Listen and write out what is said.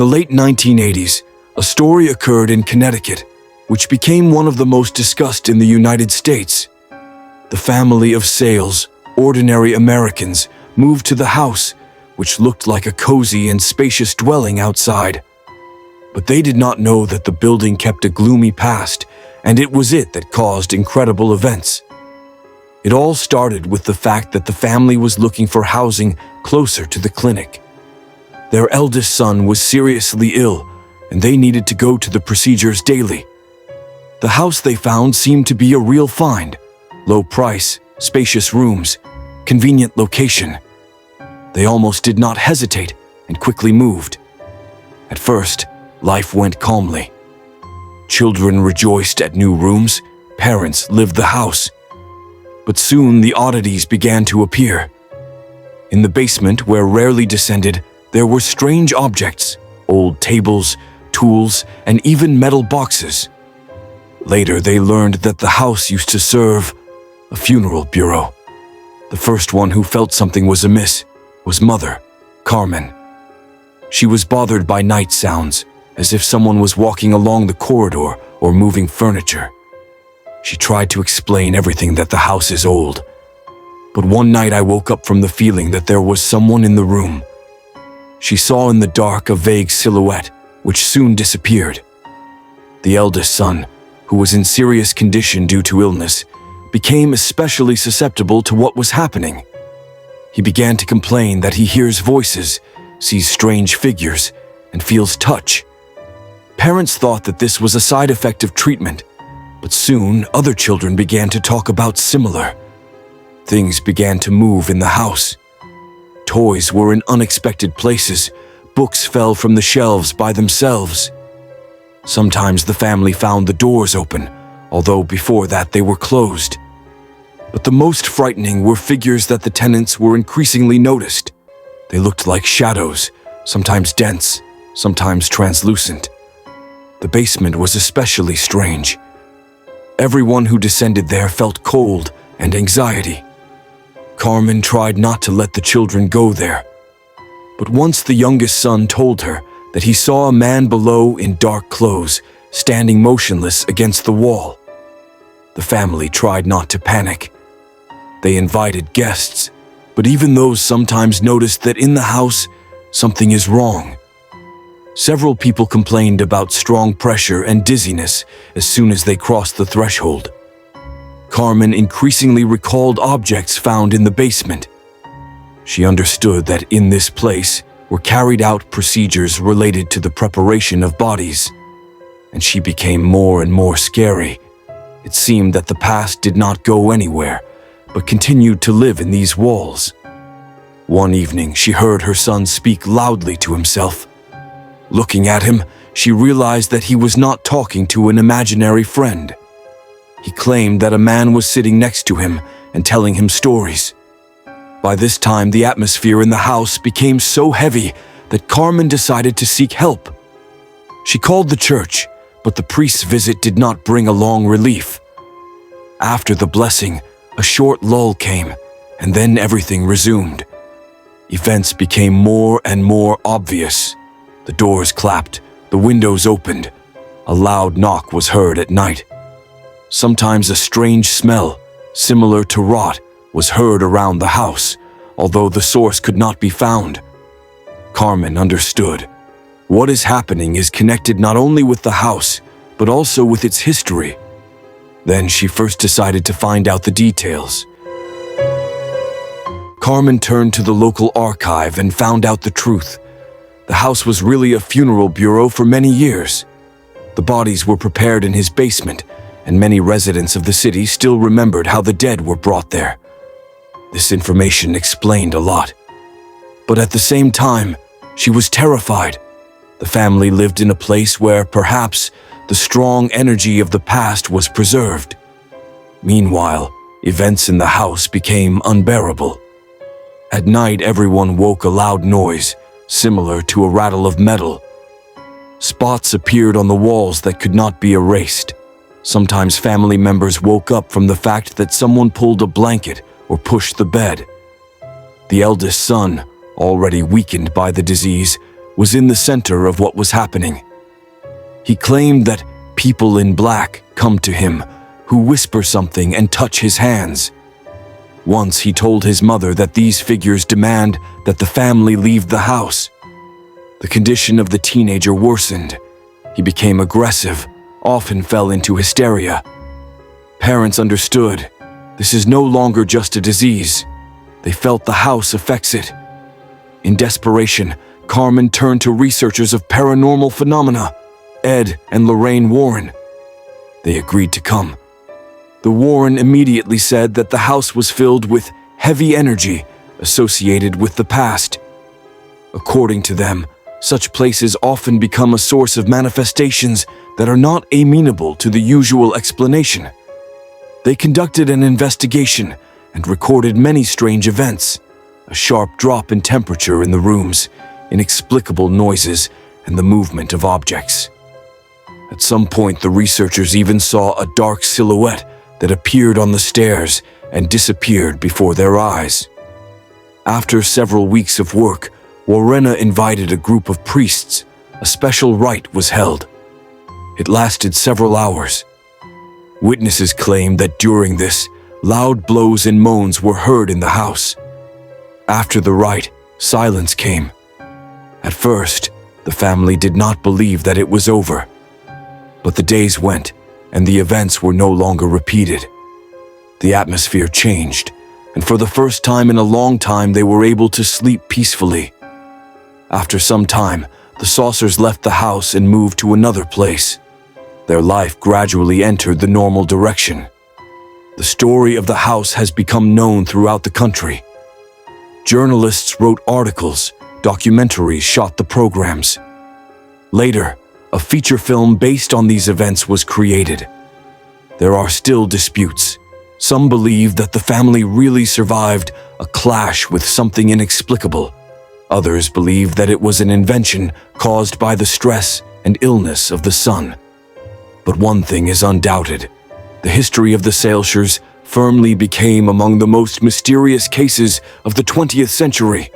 the late 1980s, a story occurred in Connecticut, which became one of the most discussed in the United States. The family of Sales, ordinary Americans, moved to the house, which looked like a cozy and spacious dwelling outside. But they did not know that the building kept a gloomy past, and it was it that caused incredible events. It all started with the fact that the family was looking for housing closer to the clinic. Their eldest son was seriously ill, and they needed to go to the procedures daily. The house they found seemed to be a real find. Low price, spacious rooms, convenient location. They almost did not hesitate and quickly moved. At first, life went calmly. Children rejoiced at new rooms, parents lived the house. But soon the oddities began to appear. In the basement, where rarely descended, there were strange objects, old tables, tools, and even metal boxes. Later, they learned that the house used to serve a funeral bureau. The first one who felt something was amiss was Mother, Carmen. She was bothered by night sounds, as if someone was walking along the corridor or moving furniture. She tried to explain everything, that the house is old. But one night I woke up from the feeling that there was someone in the room. She saw in the dark a vague silhouette, which soon disappeared. The eldest son, who was in serious condition due to illness, became especially susceptible to what was happening. He began to complain that he hears voices, sees strange figures, and feels touch. Parents thought that this was a side effect of treatment, but soon other children began to talk about similar. Things began to move in the house. Toys were in unexpected places. Books fell from the shelves by themselves. Sometimes the family found the doors open, although before that they were closed. But the most frightening were figures that the tenants were increasingly noticed. They looked like shadows, sometimes dense, sometimes translucent. The basement was especially strange. Everyone who descended there felt cold and anxiety. Carmen tried not to let the children go there. But once the youngest son told her that he saw a man below in dark clothes, standing motionless against the wall. The family tried not to panic. They invited guests, but even those sometimes noticed that in the house, something is wrong. Several people complained about strong pressure and dizziness as soon as they crossed the threshold. Carmen increasingly recalled objects found in the basement. She understood that in this place were carried out procedures related to the preparation of bodies, and she became more and more scary. It seemed that the past did not go anywhere, but continued to live in these walls. One evening, she heard her son speak loudly to himself. Looking at him, she realized that he was not talking to an imaginary friend. He claimed that a man was sitting next to him and telling him stories. By this time, the atmosphere in the house became so heavy that Carmen decided to seek help. She called the church, but the priest's visit did not bring along relief. After the blessing, a short lull came, and then everything resumed. Events became more and more obvious. The doors clapped, the windows opened. A loud knock was heard at night. Sometimes a strange smell, similar to rot, was heard around the house, although the source could not be found. Carmen understood. What is happening is connected not only with the house, but also with its history. Then she first decided to find out the details. Carmen turned to the local archive and found out the truth. The house was really a funeral bureau for many years. The bodies were prepared in his basement, and many residents of the city still remembered how the dead were brought there. This information explained a lot. But at the same time, she was terrified. The family lived in a place where, perhaps, the strong energy of the past was preserved. Meanwhile, events in the house became unbearable. At night, everyone woke a loud noise, similar to a rattle of metal. Spots appeared on the walls that could not be erased. Sometimes family members woke up from the fact that someone pulled a blanket or pushed the bed. The eldest son, already weakened by the disease, was in the center of what was happening. He claimed that people in black come to him, who whisper something and touch his hands. Once he told his mother that these figures demand that the family leave the house. The condition of the teenager worsened. He became aggressive, often fell into hysteria. Parents understood. This is no longer just a disease. They felt the house affects it. In desperation, Carmen turned to researchers of paranormal phenomena, Ed and Lorraine Warren. They agreed to come. The Warren immediately said that the house was filled with heavy energy associated with the past. According to them, such places often become a source of manifestations that are not amenable to the usual explanation. They conducted an investigation and recorded many strange events: a sharp drop in temperature in the rooms, inexplicable noises, and the movement of objects. At some point, the researchers even saw a dark silhouette that appeared on the stairs and disappeared before their eyes. After several weeks of work, Warrena invited a group of priests. A special rite was held. It lasted several hours. Witnesses claimed that during this, loud blows and moans were heard in the house. After the rite, silence came. At first, the family did not believe that it was over. But the days went, and the events were no longer repeated. The atmosphere changed, and for the first time in a long time they were able to sleep peacefully. After some time, the saucers left the house and moved to another place. Their life gradually entered the normal direction. The story of the house has become known throughout the country. Journalists wrote articles, documentaries shot the programs. Later, a feature film based on these events was created. There are still disputes. Some believe that the family really survived a clash with something inexplicable. Others believe that it was an invention caused by the stress and illness of the son. But one thing is undoubted. The history of the Saleshers firmly became among the most mysterious cases of the 20th century.